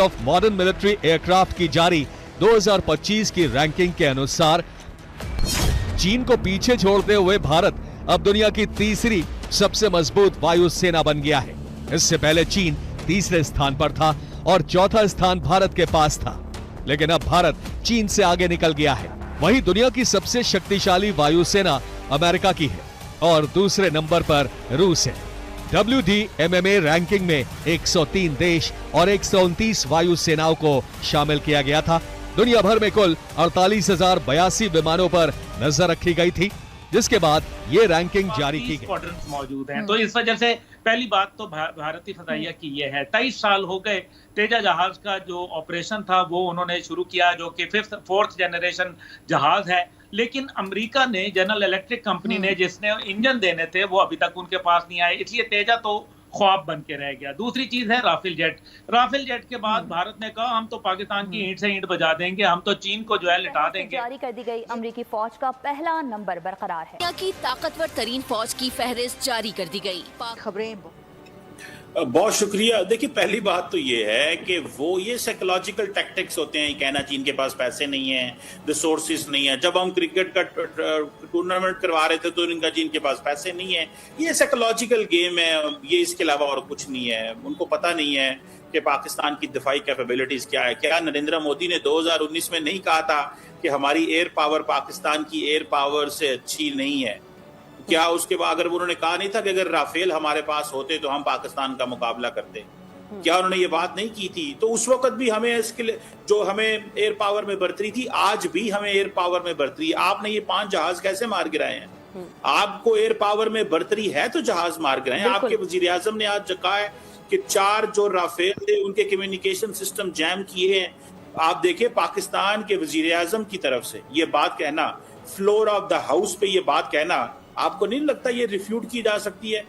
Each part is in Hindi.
ऑफ मॉडर्न मिलिट्री एयरक्राफ्ट की जारी 2025 की रैंकिंग के अनुसार चीन को पीछे छोड़ते हुए भारत अब दुनिया की तीसरी सबसे मजबूत वायुसेना बन गया है। इससे पहले चीन तीसरे स्थान पर था और चौथा स्थान भारत के पास था, लेकिन अब भारत चीन से आगे निकल गया है। वहीं दुनिया की सबसे शक्तिशाली वायुसेना अमेरिका की है और दूसरे नंबर पर रूस है। WDMMA रैंकिंग में 103 देश और 129 वायुसेनाओं को शामिल किया गया था। दुनिया भर में कुल 48,082 विमानों पर नजर रखी गई थी, जिसके बाद ये रैंकिंग जारी की गई। मौजूद हैं, तो इस वजह से पहली बात तो भारतीय फदाइया की ये है, 23 साल हो गए तेजा जहाज का जो ऑपरेशन था वो उन्होंने शुरू किया, जो कि फोर्थ जनरेशन जहाज है। लेकिन अमेरिका ने, जनरल इलेक्ट्रिक कंपनी ने जिसने इंजन देने थे वो अभी तक उनके पास नहीं आए, इसलिए तेजा तो ख्वाब बन के रह गया। दूसरी चीज है राफेल जेट के बाद भारत ने कहा हम तो पाकिस्तान की ईंट से ईंट बजा देंगे, हम तो चीन को जो है लिटा देंगे। जारी कर दी गई अमेरिकी फौज का पहला नंबर बरकरार है। दुनिया की ताकतवर तरीन फौज की फहरिस्त जारी कर दी गई। खबरें बहुत शुक्रिया। देखिए, पहली बात तो ये है कि वो ये साइकोलॉजिकल टैक्टिक्स होते हैं, कहना चीन के पास पैसे नहीं है, रिसोर्सेज नहीं है। जब हम क्रिकेट का टूर्नामेंट करवा रहे थे तो इनका चीन के पास पैसे नहीं है। ये साइकोलॉजिकल गेम है, ये इसके अलावा और कुछ नहीं है। उनको पता नहीं है कि पाकिस्तान की दिफाई कैपेबिलिटीज क्या है। क्या नरेंद्र मोदी ने 2019 में नहीं कहा था कि हमारी एयर पावर पाकिस्तान की एयर पावर से अच्छी नहीं है? क्या उसके बाद अगर उन्होंने कहा नहीं था कि अगर राफेल हमारे पास होते तो हम पाकिस्तान का मुकाबला करते? क्या उन्होंने ये बात नहीं की थी? तो उस वक्त भी हमें इसके लिए जो हमें एयर पावर में बरतरी थी, आज भी हमें एयर पावर में बरतरी। आपने ये 5 जहाज कैसे मार गिराए हैं? आपको एयर पावर में बरतरी है तो जहाज मार गिराए। आपके वजीर आजम ने आज कहा है कि 4 जो राफेल थे उनके कम्युनिकेशन सिस्टम जैम किए हैं। आप देखिए, पाकिस्तान के वजीर आजम की तरफ से ये बात कहना, फ्लोर ऑफ द हाउस पे ये बात कहना, आपको नहीं लगता ये रिफ्यूट की जा सकती है?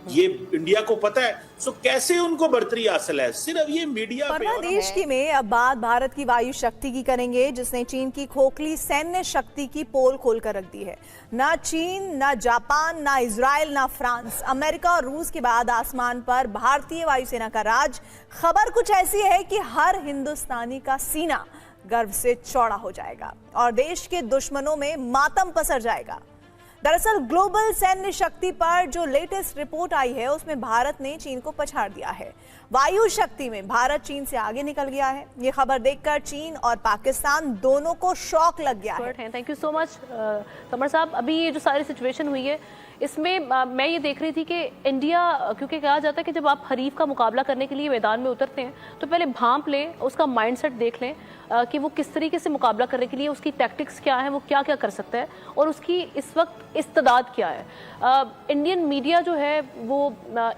ये इंडिया को पता है, सो कैसे उनको बर्तरी हासिल है? सिर्फ ये मीडिया पे। देश की में अब बात भारत की वायु शक्ति की करेंगे, जिसने चीन की खोखली सैन्य शक्ति की पोल खोलकर रख दी है। ना चीन, ना जापान, ना इजराइल, ना फ्रांस, अमेरिका और रूस के बाद आसमान पर भारतीय वायुसेना का राज। खबर कुछ ऐसी है कि हर हिंदुस्तानी का सीना गर्व से चौड़ा हो जाएगा और देश के दुश्मनों में मातम पसर जाएगा। दरअसल ग्लोबल सैन्य शक्ति पर जो लेटेस्ट रिपोर्ट आई है उसमें भारत ने चीन को पछाड़ दिया है। वायु शक्ति में भारत चीन से आगे निकल गया है। ये खबर देखकर चीन और पाकिस्तान दोनों को शॉक लग गया है। थैंक यू सो मच कमर साहब। अभी ये जो सारी सिचुएशन हुई है इसमें मैं ये देख रही थी कि इंडिया, क्योंकि कहा जाता है कि जब आप हरीफ का मुकाबला करने के लिए मैदान में उतरते हैं तो पहले भांप लें, उसका माइंडसेट देख लें कि वो किस तरीके से मुकाबला करने के लिए, उसकी टैक्टिक्स क्या है, वो क्या क्या कर सकता है और उसकी इस वक्त इस्तदाद क्या है। इंडियन मीडिया जो है वो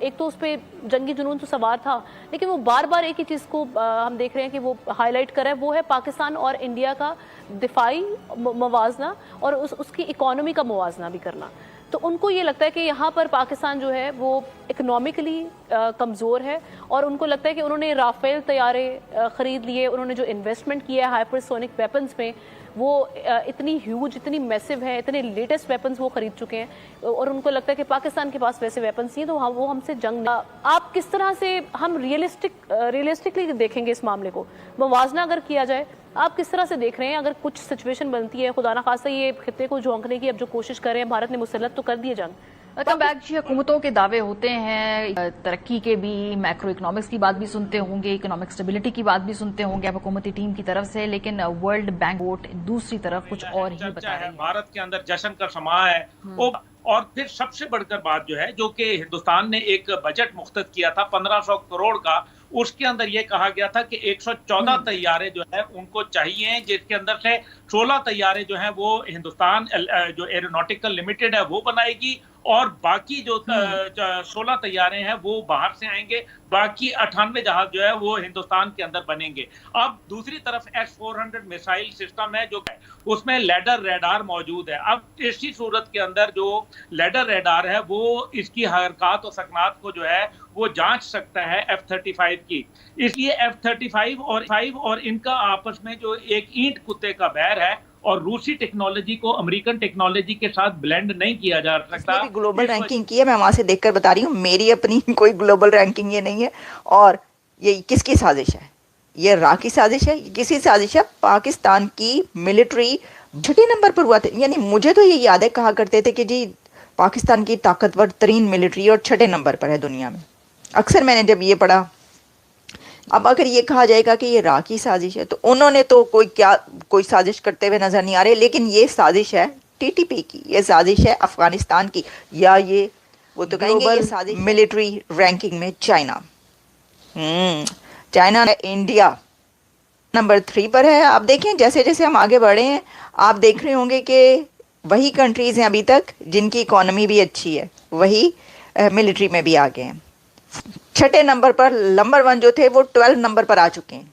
एक तो उस पर जंगी जुनून तो सवार था, लेकिन वो बार बार एक ही चीज़ को हम देख रहे हैं कि वो हाईलाइट कर रहा है, वो है पाकिस्तान और इंडिया का दिफाई मवाजना और उसकी इकोनॉमी का मुवाजना भी करना। तो उनको ये लगता है कि यहाँ पर पाकिस्तान जो है वो इकोनॉमिकली कमज़ोर है और उनको लगता है कि उन्होंने राफेल तैयारे ख़रीद लिए, उन्होंने जो इन्वेस्टमेंट किया है हाइपरसोनिक वेपन्स में वो इतनी ह्यूज, इतनी मैसिव है, इतने लेटेस्ट वेपन्स वो खरीद चुके हैं और उनको लगता है कि पाकिस्तान के पास वैसे वेपन्स नहीं, तो वो हमसे जंग। आप किस तरह से हम रियलिस्टिकली देखेंगे इस मामले को, मुवाजना अगर किया जाए, आप किस तरह से देख रहे हैं? अगर कुछ सिचुएशन बनती है, खुदा ना खास्ता ये खित्ते को झोंकने की अब जो कोशिश कर रहे हैं, भारत ने मुसल्लत तो कर दिए जंग। वेलकम बैक जी। हुकूमतों के दावे होते हैं तरक्की के भी, मैक्रो इकोनॉमिक्स की बात भी सुनते होंगे, इकोनॉमिक स्टेबिलिटी की बात भी सुनते होंगे आप हुकूमती टीम की तरफ से, लेकिन वर्ल्ड बैंक वोट दूसरी तरफ कुछ और ही बता रहे हैं। भारत के अंदर जश्न का समा है। और फिर सबसे बढ़कर बात जो है, जो कि हिंदुस्तान ने एक बजट मुख्तत किया था 1500 करोड़ का, उसके अंदर ये कहा गया था कि 114 तैयारे जो है उनको चाहिए, जिसके अंदर से 16 तैयारे जो हैं वो हिंदुस्तान जो एरोनॉटिकल लिमिटेड है वो बनाएगी और बाकी जो 16 तैयारे हैं वो बाहर से आएंगे। बाकी 98 जहाज जो है वो हिंदुस्तान के अंदर बनेंगे। अब दूसरी तरफ S-400 मिसाइल सिस्टम है जो उसमें लैडर रेडार मौजूद है। अब इसी सूरत के अंदर जो लैडर रेडार है वो इसकी हरकत और सकनात को जो है वो जांच सकता है F-35 की। इसलिए F-35 और इनका आपस में जो एक ईंट कुत्ते का बैर है और रूसी टेक्नोलॉजी को अमेरिकन टेक्नोलॉजी के साथ ब्लेंड नहीं किया जा सकता। ग्लोबल रैंकिंग की है, मैं वहां से देखकर बता रही हूँ, मेरी अपनी कोई ग्लोबल रैंकिंग ये नहीं है। और ये किसकी साजिश है? ये रा की साजिश है, किसी साजिश है। पाकिस्तान की मिलिट्री छठे नंबर पर हुआ था, यानी मुझे तो ये याद है कहा करते थे कि जी पाकिस्तान की ताकतवर तरीन मिलिट्री और छठे नंबर पर है दुनिया में। अक्सर मैंने जब ये पढ़ा, अब अगर ये कहा जाएगा कि ये रा की साजिश है तो उन्होंने तो कोई साजिश करते हुए नजर नहीं आ रहे, लेकिन ये साजिश है टीटीपी की, ये साजिश है अफगानिस्तान की, या ये वो तो कहेंगे ये साजिश मिलिट्री रैंकिंग में चाइना। चाइना इंडिया नंबर 3 पर है। आप देखें जैसे जैसे हम आगे बढ़े हैं आप देख रहे होंगे कि वही कंट्रीज हैं अभी तक जिनकी इकोनॉमी भी अच्छी है, वही मिलिट्री में भी आगे हैं। छठे नंबर पर नंबर 1 जो थे वो 12 नंबर पर आ चुके हैं।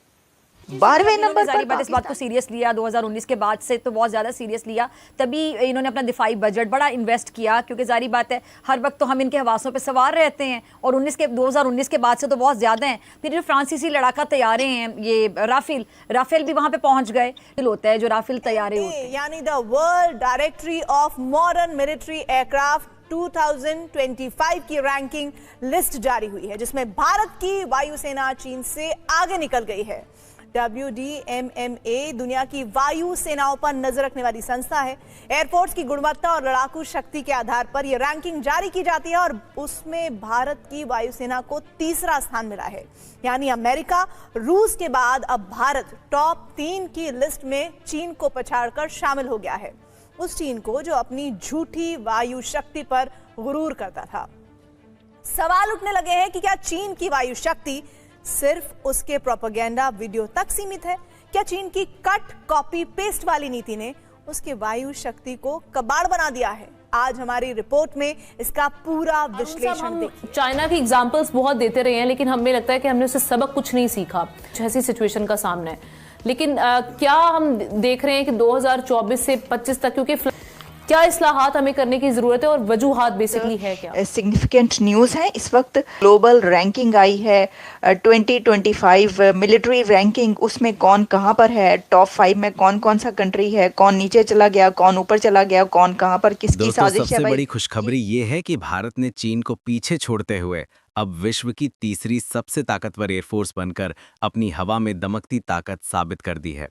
12वें नंबर पर इस बात को सीरियस लिया 2019 के बाद से, तो बहुत ज़्यादा सीरियस लिया, तभी इन्होंने अपना दिफाई बजट बड़ा इन्वेस्ट किया, क्योंकि जारी बात है हर वक्त तो हम इनके हवासों पे सवार रहते हैं, और 2019 के बाद से तो बहुत ज़्यादा हैं। फिर जो फ्रांसीसी लड़ाका तैयारे हैं, ये राफेल भी वहाँ पे पहुँच गए, होता है जो राफेल तैयारे होते हैं। यानी the world directory of modern military aircraft 2025 की रैंकिंग लिस्ट जारी हुई है, जिसमें भारत की वायुसेना चीन से आगे निकल गई है। WDMMA दुनिया की वायु सेनाओं पर नजर रखने वाली संस्था है। एयरफोर्स की गुणवत्ता और लड़ाकू शक्ति के आधार पर यह रैंकिंग जारी की जाती है, और उसमें भारत की वायुसेना को तीसरा स्थान मिला है। यानी अमेरिका, रूस के बाद अब भारत टॉप 3 की लिस्ट में चीन को पछाड़कर शामिल हो गया है। उस चीन को जो अपनी झूठी वायु शक्ति पर गुरूर करता था। सवाल उठने लगे हैं कि क्या चीन की वायु शक्ति सिर्फ उसके प्रोपेगेंडा वीडियो तक सीमित है? क्या चीन की कट कॉपी पेस्ट वाली नीति ने उसके वायु शक्ति को कबाड़ बना दिया है? आज हमारी रिपोर्ट में इसका पूरा विश्लेषण देखिए। चाइना की एग्जांपल्स बहुत देते रहे हैं, लेकिन हमें लगता है कि हमने उससे सबक कुछ नहीं सीखा। ऐसी सिचुएशन का सामना है, लेकिन क्या हम देख रहे हैं कि 2024 से 25 तक, क्योंकि क्या इस्लाहात हमें करने की जरूरत है, और वजूहात बेसिकली है क्या? सिग्निफिकेंट न्यूज़ है इस वक्त। ग्लोबल रैंकिंग आई है 2025 मिलिट्री रैंकिंग, उसमें कौन कहां पर है, टॉप 5 में कौन कौन सा कंट्री है, कौन नीचे चला गया, कौन ऊपर चला गया, कौन कहां पर, किसकी साजिश है। सबसे बड़ी खुशखबरी ये है कि भारत ने चीन को पीछे छोड़ते हुए अब विश्व की तीसरी सबसे ताकतवर एयरफोर्स बनकर अपनी हवा में दमकती ताकत साबित कर दी है।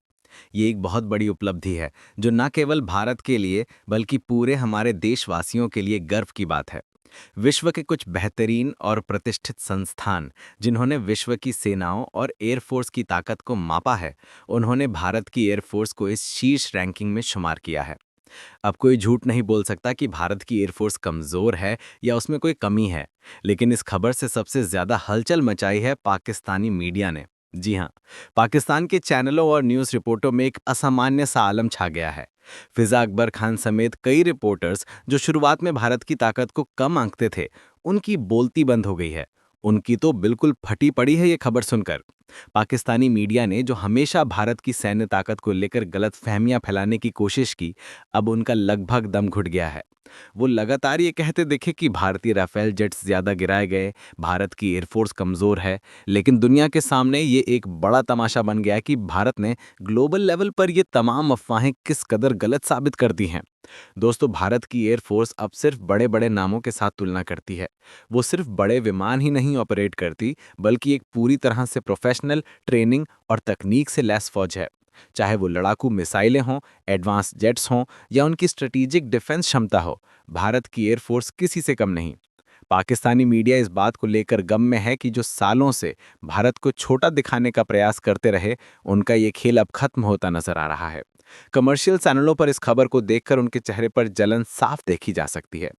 ये एक बहुत बड़ी उपलब्धि है जो न केवल भारत के लिए बल्कि पूरे हमारे देशवासियों के लिए गर्व की बात है। विश्व के कुछ बेहतरीन और प्रतिष्ठित संस्थान जिन्होंने विश्व की सेनाओं और एयरफोर्स की ताकत को मापा है, उन्होंने भारत की एयरफोर्स को इस शीर्ष रैंकिंग में शुमार किया है। अब कोई झूठ नहीं बोल सकता कि भारत की एयरफोर्स कमज़ोर है या उसमें कोई कमी है, लेकिन इस खबर से सबसे ज़्यादा हलचल मचाई है पाकिस्तानी मीडिया ने। जी हाँ, पाकिस्तान के चैनलों और न्यूज़ रिपोर्टों में एक असामान्य सा आलम छा गया है। फिजा अकबर खान समेत कई रिपोर्टर्स जो शुरुआत में भारत की ताकत को कम आंकते थे, उनकी बोलती बंद हो गई है। उनकी तो बिल्कुल फटी पड़ी है ये खबर सुनकर। पाकिस्तानी मीडिया ने जो हमेशा भारत की सैन्य ताकत को लेकर गलत फहमियां फैलाने की कोशिश की, अब उनका लगभग दम घुट गया है। वो लगातार ये कहते दिखे कि भारतीय राफेल जेट्स ज़्यादा गिराए गए, भारत की एयरफोर्स कमज़ोर है, लेकिन दुनिया के सामने ये एक बड़ा तमाशा बन गया कि भारत ने ग्लोबल लेवल पर ये तमाम अफवाहें किस कदर गलत साबित कर दी हैं। दोस्तों, भारत की एयरफोर्स अब सिर्फ बड़े बड़े नामों के साथ तुलना करती है। वो सिर्फ बड़े विमान ही नहीं ऑपरेट करती, बल्कि एक पूरी तरह से प्रोफेशनल ट्रेनिंग और तकनीक से लैस फौज है। चाहे वो लड़ाकू मिसाइलें हों, एडवांस जेट्स हों या उनकी स्ट्रेटेजिक डिफेंस क्षमता हो, भारत की एयरफोर्स किसी से कम नहीं। पाकिस्तानी मीडिया इस बात को लेकर गम में है कि जो सालों से भारत को छोटा दिखाने का प्रयास करते रहे, उनका ये खेल अब खत्म होता नजर आ रहा है। कमर्शियल चैनलों पर इस खबर को देखकर उनके चेहरे पर जलन साफ देखी जा सकती है।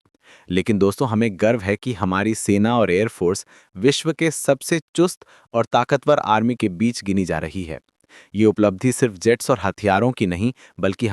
लेकिन दोस्तों, हमें गर्व है कि हमारी सेना और एयरफोर्स विश्व के सबसे चुस्त और ताकतवर आर्मी के बीच गिनी जा रही है। ये उपलब्धि सिर्फ जेट्स और हथियारों की नहीं, बल्कि